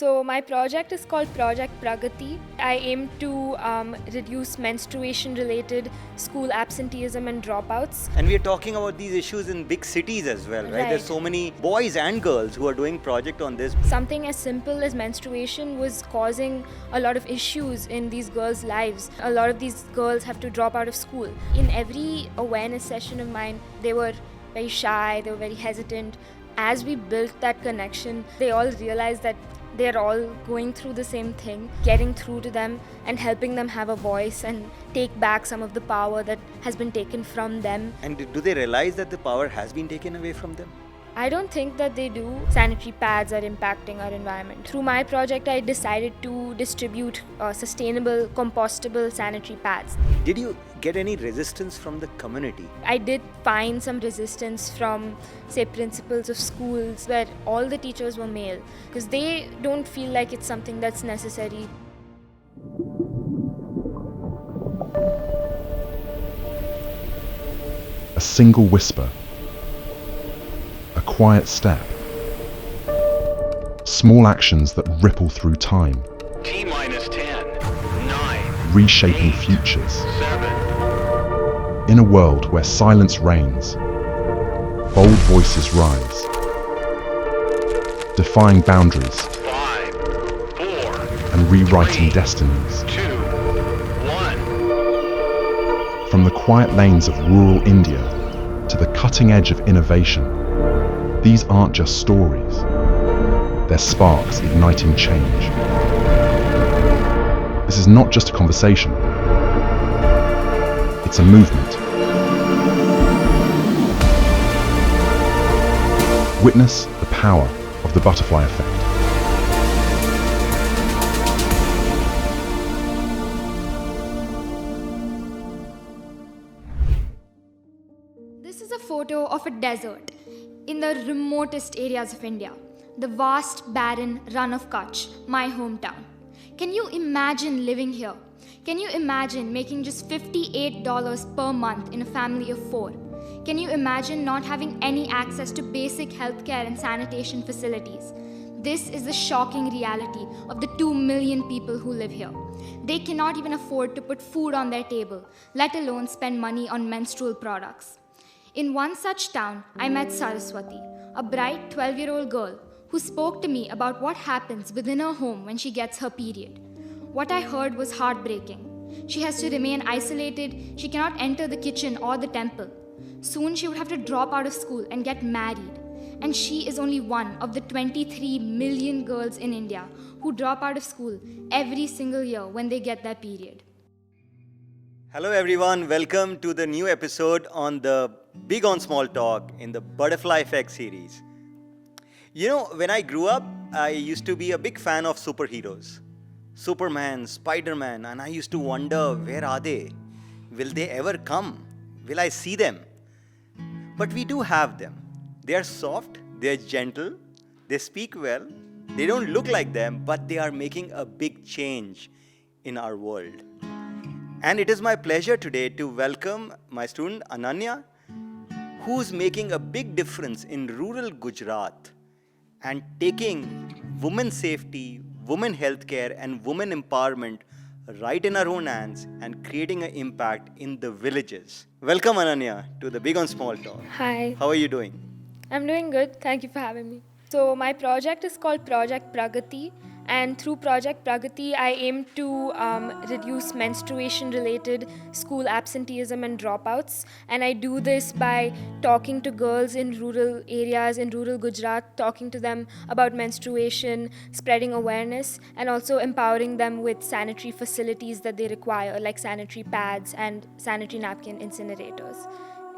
So my project is called Project Pragati. I aim to reduce menstruation-related school absenteeism and dropouts. And we are talking about these issues in big cities as well, right? There's Right. so many boys and girls who are doing project on this. Something as simple as menstruation was causing a lot of issues in these girls' lives. A lot of these girls have to drop out of school. In every awareness session of mine, they were very shy, they were very hesitant. As we built that connection, they all realized that they're all going through the same thing, getting through to them and helping them have a voice and take back some of the power that has been taken from them. And do they realize that the power has been taken away from them? I don't think that they do. Sanitary pads are impacting our environment. Through my project, I decided to distribute sustainable, compostable sanitary pads. Did you get any resistance from the community? I did find some resistance from, say, principals of schools where all the teachers were male because they don't feel like it's something that's necessary. A single whisper, a quiet step, small actions that ripple through time, T-minus 10, 9, reshaping 8, futures. 7, In a world where silence reigns, bold voices rise, defying boundaries 5, 4, and rewriting 3, destinies. 2, 1. From the quiet lanes of rural India to the cutting edge of innovation, these aren't just stories. They're sparks igniting change. This is not just a conversation. It's a movement. Witness the power of the butterfly effect. This is a photo of a desert in the remotest areas of India, the vast, barren run of Kutch, my hometown. Can you imagine living here? Can you imagine making just $58 per month in a family of 4? Can you imagine not having any access to basic healthcare and sanitation facilities? This is the shocking reality of the 2 million people who live here. They cannot even afford to put food on their table, let alone spend money on menstrual products. In one such town, I met Saraswati, a bright 12-year-old girl who spoke to me about what happens within her home when she gets her period. What I heard was heartbreaking. She has to remain isolated, she cannot enter the kitchen or the temple. Soon she would have to drop out of school and get married. And she is only one of the 23 million girls in India who drop out of school every single year when they get their period. Hello everyone, welcome to the new episode on the Big on Small Talk in the Butterfly Effect series. You know, when I grew up, I used to be a big fan of superheroes. Superman, Spider-Man, and I used to wonder, where are they? Will they ever come? Will I see them? But we do have them. They are soft, they are gentle, they speak well, they don't look like them, but they are making a big change in our world. And it is my pleasure today to welcome my student Ananya, who's making a big difference in rural Gujarat and taking women safety, women healthcare, and women empowerment right in our own hands and creating an impact in the villages. Welcome, Ananya, to the Big on Small Talk. Hi. How are you doing? I'm doing good. Thank you for having me. So my project is called Project Pragati, and through Project Pragati, I aim to reduce menstruation-related school absenteeism and dropouts. And I do this by talking to girls in rural areas, in rural Gujarat, talking to them about menstruation, spreading awareness, and also empowering them with sanitary facilities that they require, like sanitary pads and sanitary napkin incinerators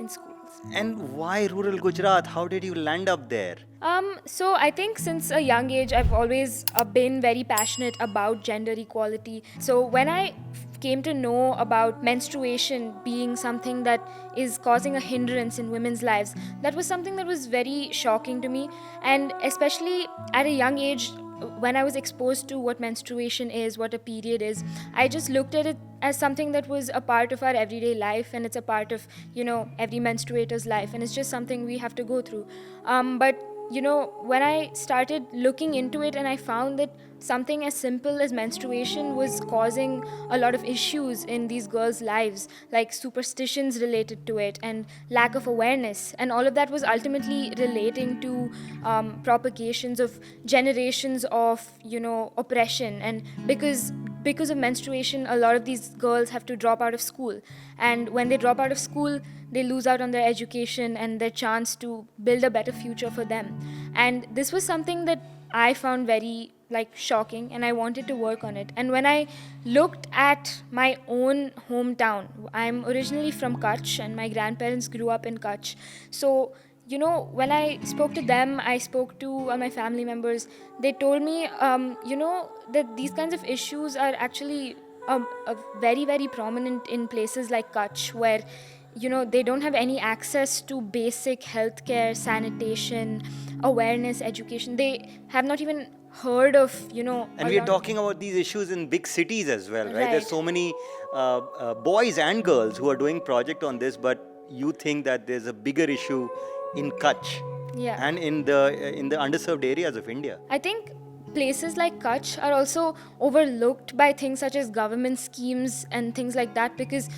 in schools. And why rural Gujarat? How did you land up there? So I think since a young age, I've always been very passionate about gender equality. So when I came to know about menstruation being something that is causing a hindrance in women's lives, that was something that was very shocking to me. And especially at a young age, when I was exposed to what menstruation is, what a period is, I just looked at it as something that was a part of our everyday life, and it's a part of, every menstruator's life, and it's just something we have to go through. But when I started looking into it and I found that something as simple as menstruation was causing a lot of issues in these girls' lives, like superstitions related to it and lack of awareness. And all of that was ultimately relating to propagations of generations of, oppression. And because of menstruation, a lot of these girls have to drop out of school. And when they drop out of school, they lose out on their education and their chance to build a better future for them. And this was something that I found very shocking, and I wanted to work on it. And when I looked at my own hometown, I'm originally from Kutch and my grandparents grew up in Kutch. So when I spoke to them, I spoke to all my family members. They told me, that these kinds of issues are actually very, very prominent in places like Kutch, where, they don't have any access to basic healthcare, sanitation, awareness, education. They have not even heard of, And we are talking about these issues in big cities as well, right? There's so many boys and girls who are doing project on this, but you think that there's a bigger issue in Kutch and in the underserved areas of India. I think places like Kutch are also overlooked by things such as government schemes and things like that, because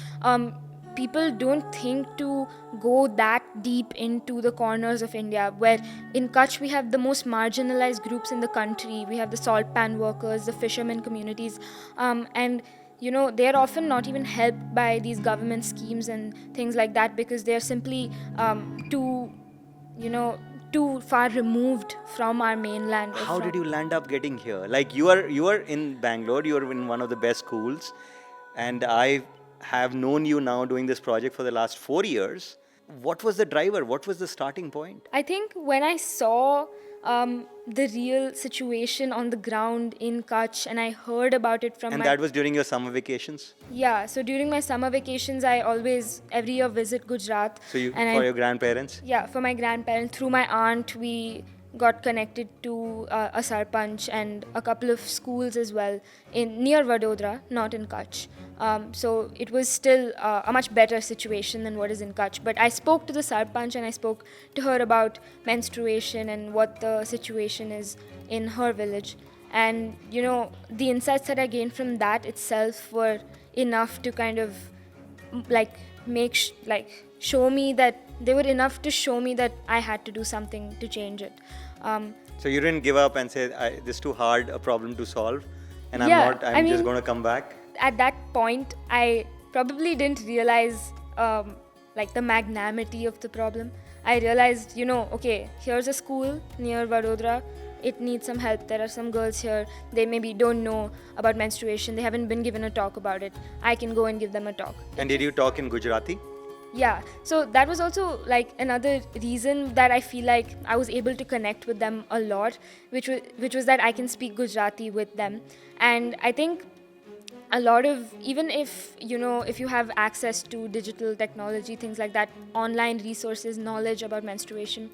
people don't think to go that deep into the corners of India, where in Kutch we have the most marginalized groups in the country. We have the salt pan workers, the fishermen communities, and they are often not even helped by these government schemes and things like that, because they are simply too far removed from our mainland. How did you land up getting here? Like you are in Bangalore, you are in one of the best schools, and I have known you now doing this project for the last 4 years. What was the driver? What was the starting point? I think when I saw the real situation on the ground in Kutch, and I heard about it from that was during your summer vacations? Yeah, so during my summer vacations, I always, every year, visit Gujarat. So your grandparents? Yeah, for my grandparents. Through my aunt, we got connected to a sarpanch and a couple of schools as well near Vadodara, not in Kutch. So it was still a much better situation than what is in Kutch. But I spoke to the sarpanch and I spoke to her about menstruation and what the situation is in her village. And, the insights that I gained from that itself were enough to kind of show me that they were enough to show me that I had to do something to change it. So you didn't give up and say, this is too hard a problem to solve, and I'm just going to come back? At that point, I probably didn't realize the magnanimity of the problem. I realized, okay, here's a school near Vadodara. It needs some help. There are some girls here. They maybe don't know about menstruation. They haven't been given a talk about it. I can go and give them a talk. And did you talk in Gujarati? Yeah, so that was also another reason that I feel like I was able to connect with them a lot, which was that I can speak Gujarati with them. And I think a lot of, even if you have access to digital technology, things like that, online resources, knowledge about menstruation,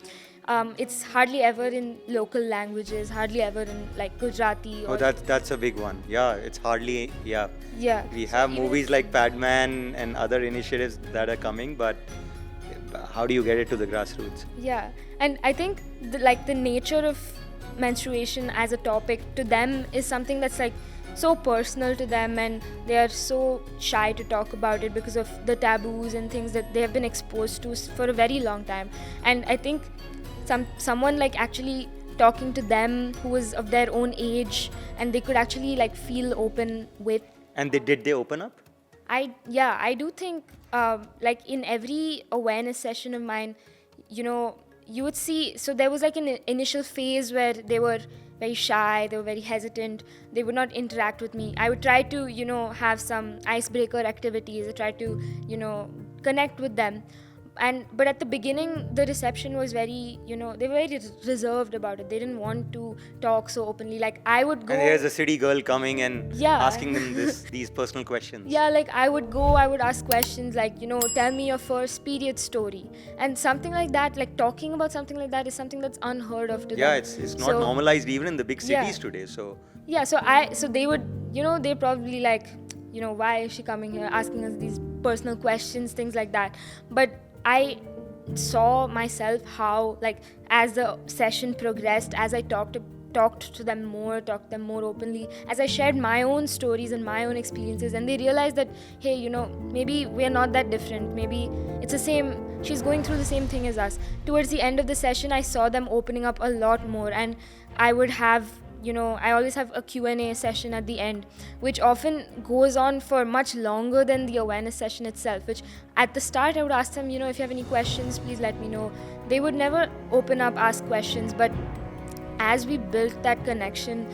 it's hardly ever in local languages, hardly ever in Gujarati. That's a big one. Yeah, it's hardly, yeah. We have movies like Padman and other initiatives that are coming, but how do you get it to the grassroots? Yeah, and I think the nature of menstruation as a topic to them is something that's so personal to them, and they are so shy to talk about it because of the taboos and things that they have been exposed to for a very long time. And I think someone actually talking to them who was of their own age and they could actually feel open with. And did they open up? I do think in every awareness session of mine, you would see, so there was an initial phase where they were very shy, they were very hesitant, they would not interact with me. I would try to have some icebreaker activities, I tried to connect with them. But at the beginning, the reception was very, they were very reserved about it. They didn't want to talk so openly. I would go. And here's a city girl coming and asking them these personal questions. Yeah, I would go, I would ask questions tell me your first period story. And something like that, talking about something like that is something that's unheard of to them. Yeah, it's not normalized even in the big cities today. So. Yeah, so they would, they probably why is she coming here asking us these personal questions, things like that. But I saw myself how, as the session progressed, as I talked to them more openly, as I shared my own stories and my own experiences, and they realized that, hey, maybe we're not that different, maybe it's the same, she's going through the same thing as us. Towards the end of the session, I saw them opening up a lot more, and I would have, I always have a Q&A session at the end, which often goes on for much longer than the awareness session itself, which at the start I would ask them, if you have any questions, please let me know. They would never open up, ask questions, but as we built that connection,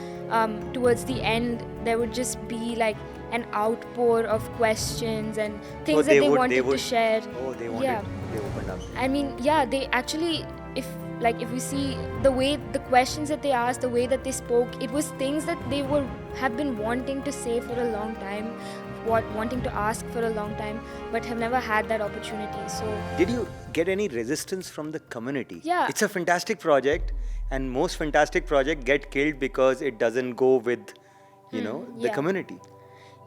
towards the end, there would just be like an outpour of questions and things that they wanted to share. Oh, they wanted. Yeah. They opened up. I mean, yeah, they actually, if we see the way, the questions that they asked, the way that they spoke, it was things that they have been wanting to say for a long time, wanting to ask for a long time, but have never had that opportunity. So, Did you get any resistance from the community? Yeah. It's a fantastic project, and most fantastic projects get killed because it doesn't go with, the yeah. community.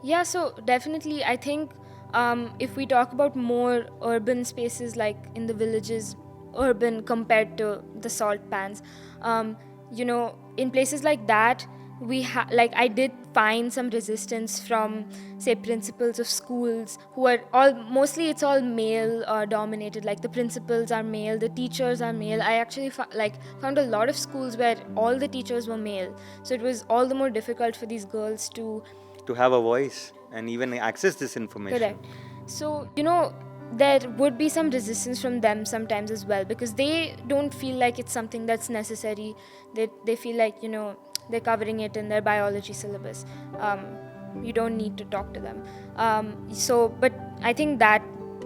yeah, so definitely, I think if we talk about more urban spaces, like in the villages, urban compared to the salt pans, in places like that, I did find some resistance from, say, principals of schools who are mostly it's all male dominated. Like the principals are male, the teachers are male. I actually found a lot of schools where all the teachers were male, so it was all the more difficult for these girls to To have a voice and even access this information. correct. So there would be some resistance from them sometimes as well, because they don't feel like it's something that's necessary. They feel like they're covering it in their biology syllabus. You don't need to talk to them. But I think that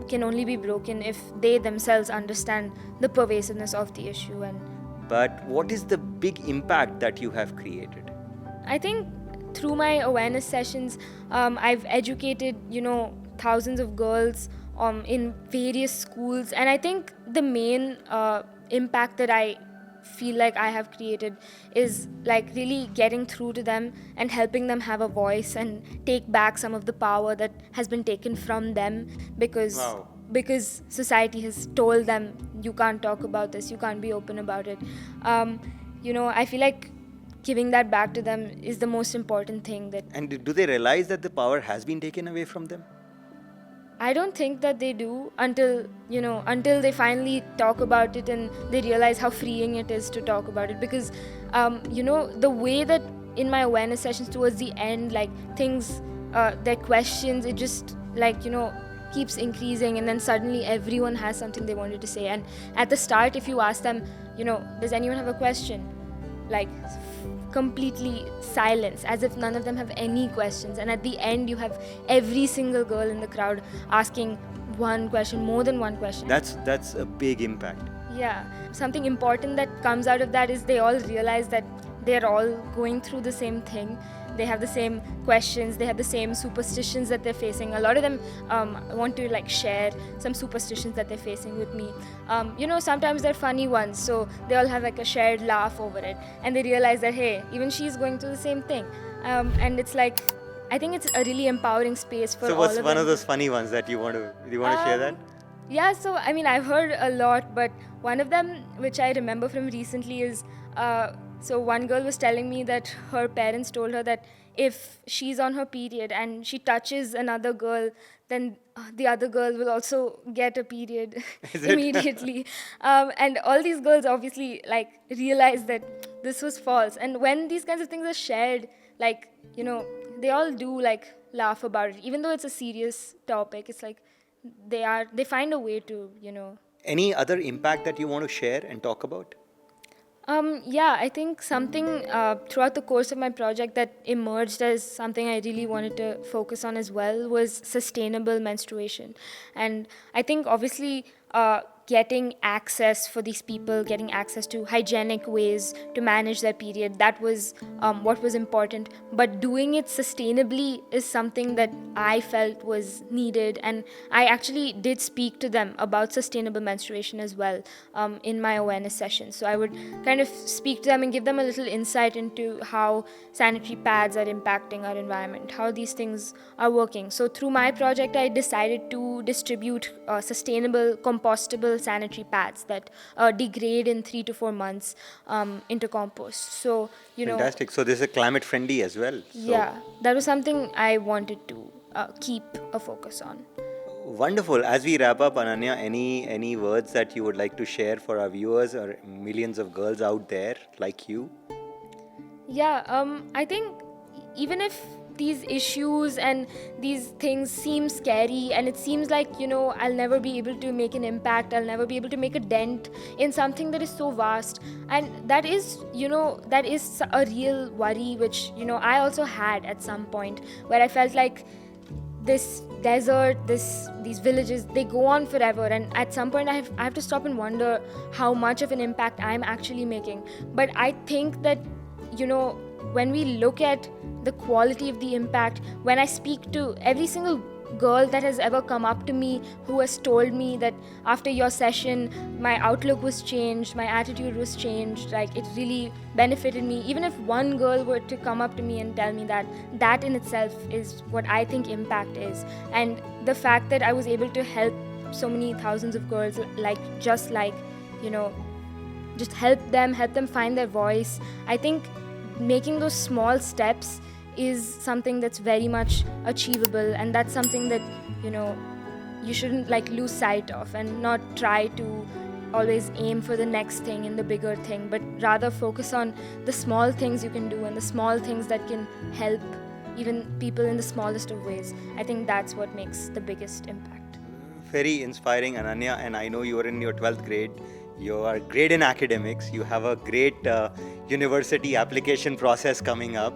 can only be broken if they themselves understand the pervasiveness of the issue. And But what is the big impact that you have created? I think through my awareness sessions, I've educated, thousands of girls in various schools. And I think the main impact that I feel like I have created is like really getting through to them and helping them have a voice and take back some of the power that has been taken from them because Wow. because society has told them, you can't talk about this, you can't be open about it. I feel like giving that back to them is the most important thing. That And do they realize that the power has been taken away from them? I don't think that they do until they finally talk about it and they realize how freeing it is to talk about it. Because, the way that in my awareness sessions towards the end, like things, their questions, it just keeps increasing, and then suddenly everyone has something they wanted to say. And at the start, if you ask them, does anyone have a question? Like completely silence, as if none of them have any questions. And at the end, you have every single girl in the crowd asking one question, more than one question. That's a big impact. Yeah. Something important that comes out of that is they all realize that they're all going through the same thing. They have the same questions, they have the same superstitions that they're facing. A lot of them want to share some superstitions that they're facing with me. Sometimes they're funny ones, so they all have a shared laugh over it. And they realize that, hey, even she's going through the same thing. And it's I think it's a really empowering space for all of them. So what's one of those funny ones that you want to share that? Yeah, so I've heard a lot, but one of them which I remember from recently is so one girl was telling me that her parents told her that if she's on her period and she touches another girl, then the other girl will also get a period immediately. And all these girls obviously realize that this was false. And when these kinds of things are shared, they all do laugh about it, even though it's a serious topic. It's they find a way to Any other impact that you want to share and talk about? I think something throughout the course of my project that emerged as something I really wanted to focus on as well was sustainable menstruation. And I think obviously getting access for these people, getting access to hygienic ways to manage their period, that was what was important. But doing it sustainably is something that I felt was needed. And I actually did speak to them about sustainable menstruation as well in my awareness session. So I would kind of speak to them and give them a little insight into how sanitary pads are impacting our environment, how these things are working. So through my project, I decided to distribute sustainable, compostable sanitary pads that degrade in 3 to 4 months into compost. So, Fantastic. So this is climate friendly as well. So yeah, that was something I wanted to keep a focus on. wonderful. As we wrap up, Ananya, any words that you would like to share for our viewers or millions of girls out there like you? Yeah, I think even if these issues and these things seem scary and it seems like, I'll never be able to make an impact, I'll never be able to make a dent in something that is so vast. And that is, that is a real worry, which, I also had at some point, where I felt like this desert, these villages, they go on forever, and at some point I have to stop and wonder how much of an impact I'm actually making. But I think that, when we look at the quality of the impact, when I speak to every single girl that has ever come up to me who has told me that after your session my outlook was changed, my attitude was changed, like it really benefited me. Even if one girl were to come up to me and tell me that, that in itself is what I think impact is. And the fact that I was able to help so many thousands of girls, just help them find their voice. I think making those small steps is something that's very much achievable, and that's something that you shouldn't lose sight of, and not try to always aim for the next thing and the bigger thing, but rather focus on the small things you can do and the small things that can help even people in the smallest of ways. I think that's what makes the biggest impact. Very inspiring, Ananya, and I know you are in your 12th grade. You are great in academics. You have a great university application process coming up,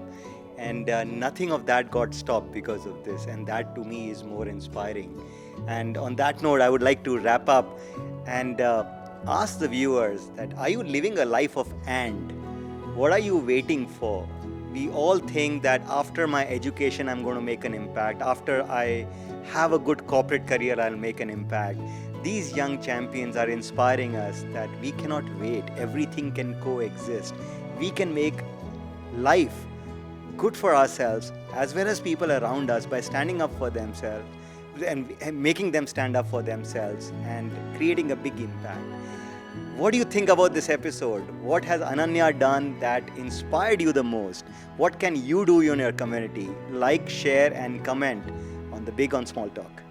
and nothing of that got stopped because of this, and that to me is more inspiring. And on that note, I would like to wrap up and ask the viewers that, are you living a life of and? What are you waiting for? We all think that after my education I'm going to make an impact, after I have a good corporate career I'll make an impact. These young champions are inspiring us that we cannot wait. Everything can coexist. We can make life good for ourselves as well as people around us by standing up for themselves and making them stand up for themselves and creating a big impact. What do you think about this episode? What has Ananya done that inspired you the most? What can you do in your community? Like, share and comment on the Big on Small Talk.